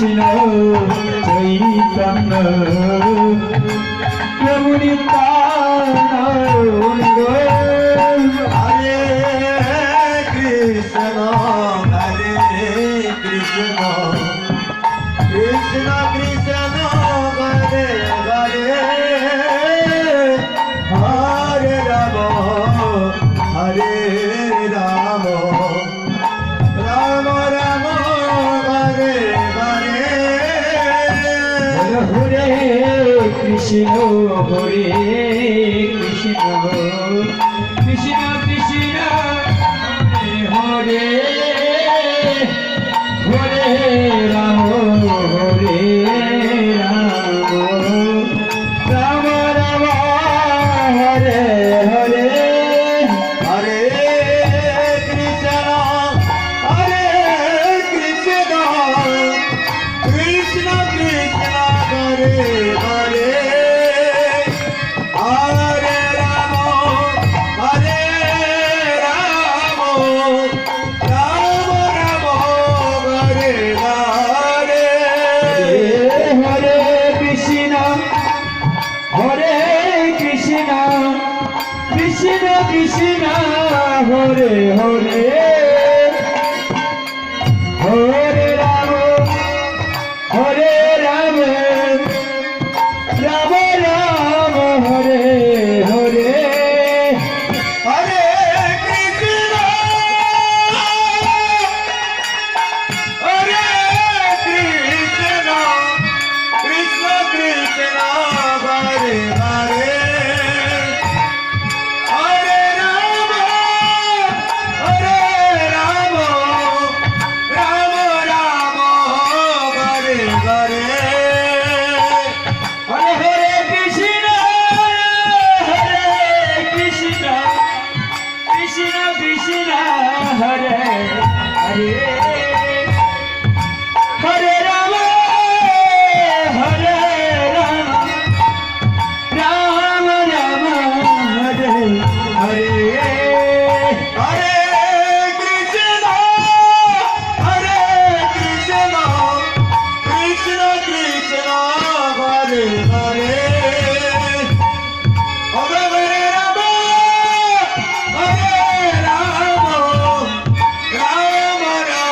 কৃষ্ণ চৈতন্য প্রভু নিত্যানন্দ হরে কৃষ্ণ হরে কৃষ্ণ কৃষ্ণ কৃষ্ণ হরে হরে হরে রাম হরে রাম রাম রাম হরে হরে হরে কৃষ্ণ হরে কৃষ্ণ কৃষ্ণ কৃষ্ণ হরে হরে রাম হরে রাম রাম রাম হরে হরে হরে কৃষ্ণ হরে কৃষ্ণ কৃষ্ণ কৃষ্ণ হরে হরে হরে রাম হরে রাম রাম রাম হরে হরে হরে কৃষ্ণ হরে কৃষ্ণ কৃষ্ণ কৃষ্ণ হরে হরে হরে রাম হরে রাম রাম রাম হরে হরে হরে কৃষ্ণ হরে কৃষ্ণ কৃষ্ণ কৃষ্ণ হরে হরে হরে রাম রাম রাম হরে হরে হরে হরে কৃষ্ণ হরে কৃষ্ণ কৃষ্ণ কৃষ্ণ হরে হরে হরে রাম রাম রাম হরে হরে হরে কৃষ্ণ হরে কৃষ্ণ কৃষ্ণ কৃষ্ণ হরে হরে হরে রাম হরে রাম রাম রাম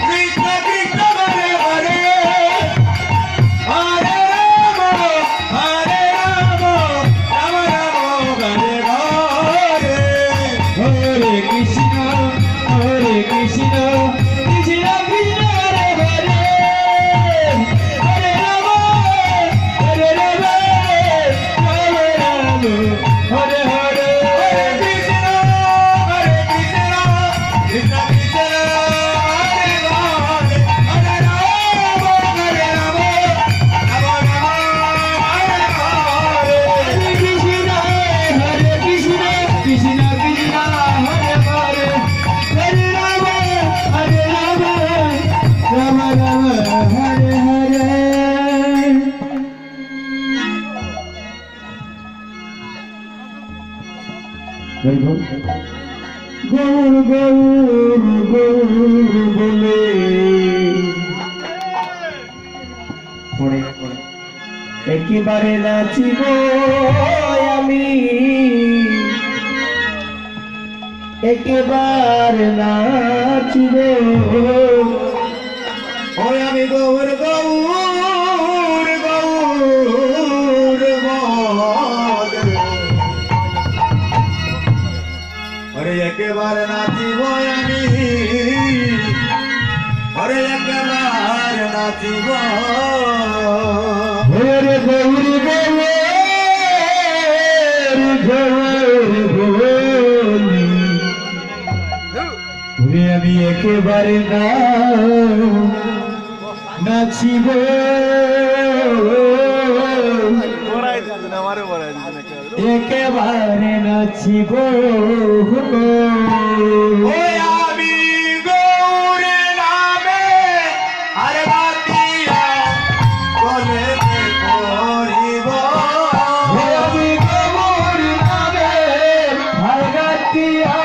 কৃষ্ণ কৃষ্ণ হরে হরে হরে রাম রাম রাম হরে হরে হরে কৃষ্ণ কৃষ্ণ কৃষ্ণ হরে হরে হরে রাম হরে রাম হরে হরে হরে কৃষ্ণ কৃষ্ণ কৃষ্ণ হরে হরে হরে রাম হরে রাম রাম রাম হরে হরে হরে কৃষ্ণ কৃষ্ণ কৃষ্ণ হরে হরে হরে রাম রাম রাম হরে হরে গৌর গৌর গৌর বলে পড়ে একেবারে নাচিব আমি একেবারে নাচিব ওই আমি গৌর গৌর গৌর বলে ওরে একেবারে নাচিব আমি ওরে একেবারে নাচিব ওরে গৌর গৌর বলি ওরে আমি একেবারে নাচিব একেবারে নাচিব ওই আমি গৌর নামে আর বাতিয়া বলে করিব আমি গৌর নামে ভাগাতিয়া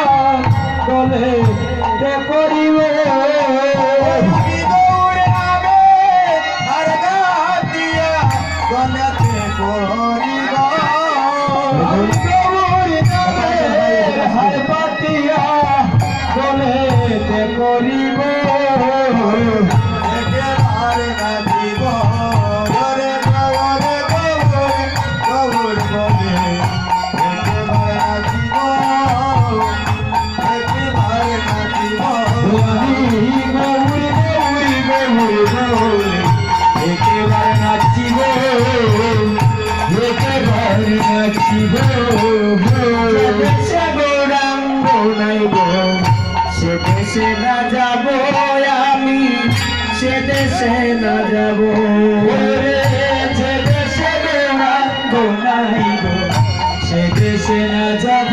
গলে করিব আমি গৌর নামে আর বাতিয়া গলেতে করিব গৌর নামে ভাগাতিয়া গলে করিব একেবারে নাচিব রে গৌর গৌর গৌর বলে একেবারে নাচিব একেবারে নাচিব আমি গৌর গৌর বলে একেবারে নাচিব একেবারে নাচিব সে গৌরাঙ্গ নাইব সে দেশে না যাব আমি সে দেশে না যাব যে দেশে গৌরাঙ্গ নাইব সে দেশে না যাব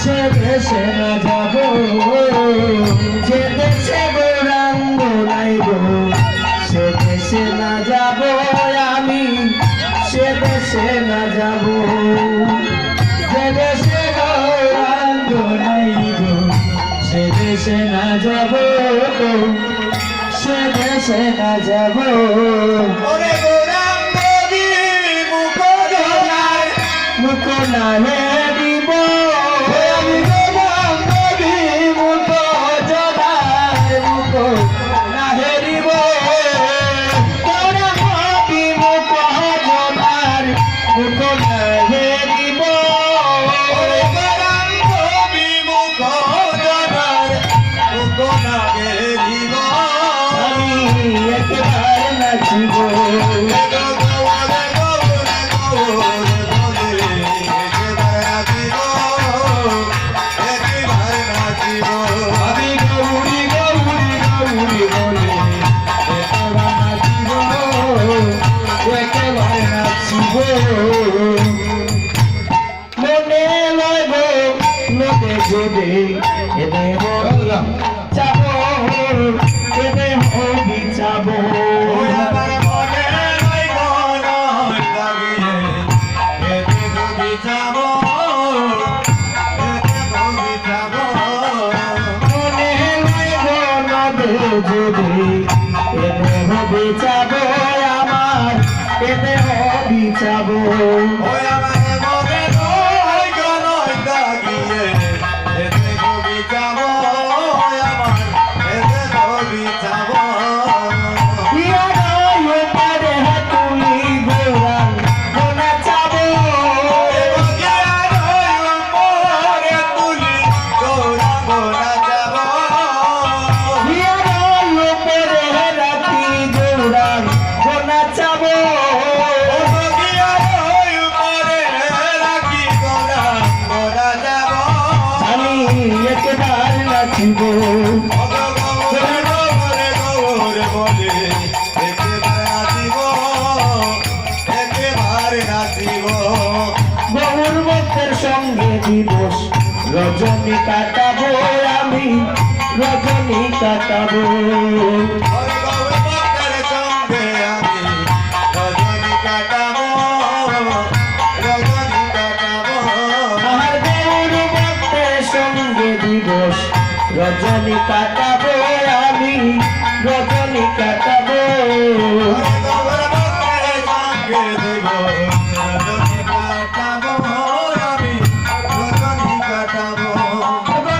সে দেশে না যাব যে দেশে গৌরাঙ্গ নাইব সে দেশে না যাব আমি সে দেশে না যাব যে দেশে গৌরাঙ্গ নাইব সে দেশে না যাব সে দেশে না যাব ওরে গৌরাঙ্গ মুখোদনার মুকুলালে দিব আমি গৌরাঙ্গ মুখ জনার মুখ না হেরিব গৌরাঙ্গ মুখ জনার মুখ না হেরিব ওরে গৌরাঙ্গ মুখোদনার মুখোনাগে জীব আমি একেবারে নাচিব আমি গৌরী গৌরী গৌরী বলে একেবারে নাচিব মনে লইব লোকে যদি এদেব যাব এদেব বিচাব মনে লইব নদে যদি এদেব বিচাব আমার এদেব বিচাব গৌর ভক্তের সঙ্গে দিবস রজনী কাটাবো আমি রজনী কাটাবো আর গৌর ভক্তের সঙ্গে দিবস রজনী কাটাবো আমি রজনী কাটাবো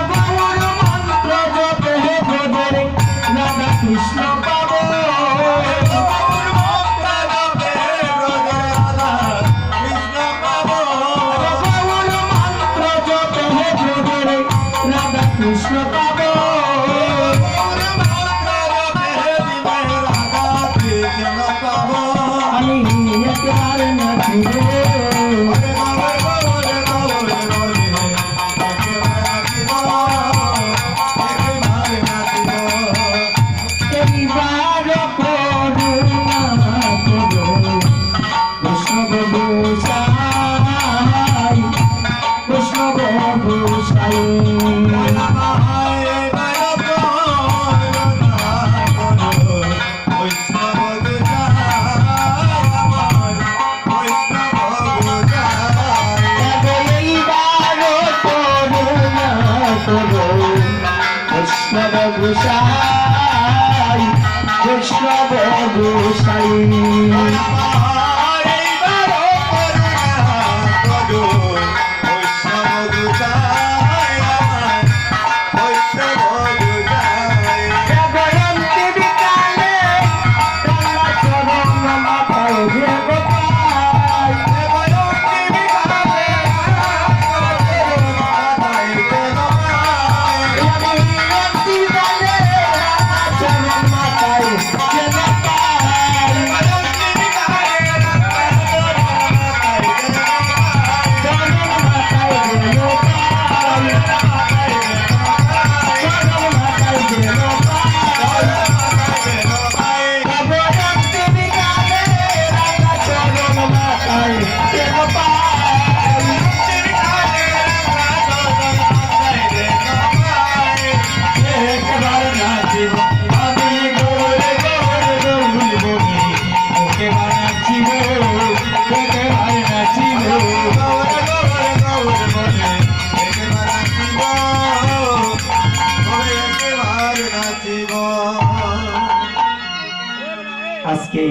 গৌর মন্ত্র জপে ভজরে রাধা কৃষ্ণ পাবো গৌর মন্ত্র জপে ভজরে রাধা কৃষ্ণ পাবো আমি একেবারে নাচিব এইবার করুণা করো বৈষ্ণব গোসাই বৈষ্ণব গোসাই বৈষ্ণব গোসাই বৈষ্ণব গোসাই জয়ন্তী বিকালে গঙ্গা চরণ মাথায় যে গোপাল জয়ন্তী বিকালে গঙ্গা চরণ মাথায় যে গোপাল চরণ মাথায় যে গোপাল চরণ মাথায় যে গোপাল জয়ন্তী বিকালে গঙ্গা চরণ মাথায় যে গোপাল একবার নাচিব আমি গোরে গোরে দৌড়িব ওকে বানাচ্ছিব একবার নাচিব আজকে